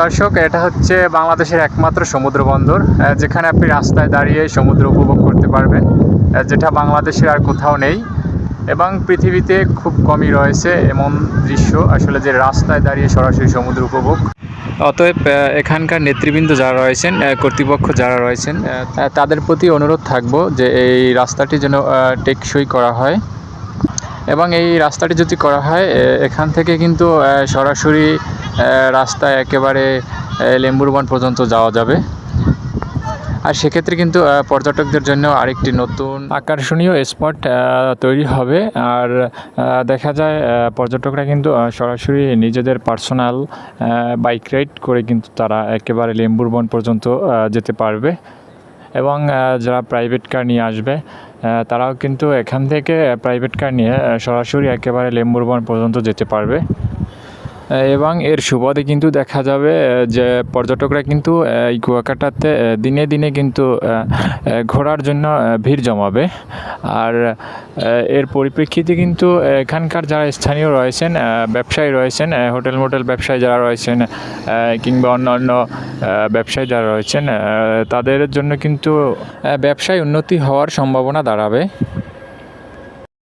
দর্শক, এটা হচ্ছে বাংলাদেশের একমাত্র সমুদ্র বন্দর, যেখানে আপনি রাস্তায় দাঁড়িয়ে সমুদ্র উপভোগ করতে পারবেন, যেটা বাংলাদেশের আর কোথাও নেই এবং পৃথিবীতে খুব কমই রয়েছে এমন দৃশ্য, আসলে যে রাস্তায় দাঁড়িয়ে সরাসরি সমুদ্র উপভোগ। অতএব এখানকার নেতৃবৃন্দ যারা রয়েছেন, কর্তৃপক্ষ যারা রয়েছেন, তাদের প্রতি অনুরোধ থাকবো যে এই রাস্তাটি যেন টেকসই করা হয় এবং এই রাস্তাটি যদি করা হয় এখান থেকে কিন্তু সরাসরি রাস্তায় একেবারে লেম্বুরবন পর্যন্ত যাওয়া যাবে। আর সেক্ষেত্রে কিন্তু পর্যটকদের জন্য আরেকটি নতুন আকর্ষণীয় স্পট তৈরি হবে। আর দেখা যায় পর্যটকরা কিন্তু সরাসরি নিজেদের পার্সোনাল বাইক রাইড করে কিন্তু তারা একেবারে লেম্বুরবন পর্যন্ত যেতে পারবে এবং যারা প্রাইভেট কার নিয়ে আসবে তারাও কিন্তু এখান থেকে প্রাইভেট কার নিয়ে সরাসরি একেবারে লেম্বুরবন পর্যন্ত যেতে পারবে। এবং এর সুবাদে কিন্তু দেখা যাবে যে পর্যটকরা কিন্তু এই কুয়াকাটাতে দিনে দিনে কিন্তু ঘোরার জন্য ভিড় জমাবে। আর এর পরিপ্রেক্ষিতে কিন্তু এখানকার যারা স্থানীয় রয়েছেন, ব্যবসায়ী রয়েছেন, হোটেল মোটেল ব্যবসায়ী যারা রয়েছেন কিংবা অন্যান্য ব্যবসায়ী যারা রয়েছেন, তাদের জন্য কিন্তু ব্যবসায় উন্নতি হওয়ার সম্ভাবনা দাঁড়াবে।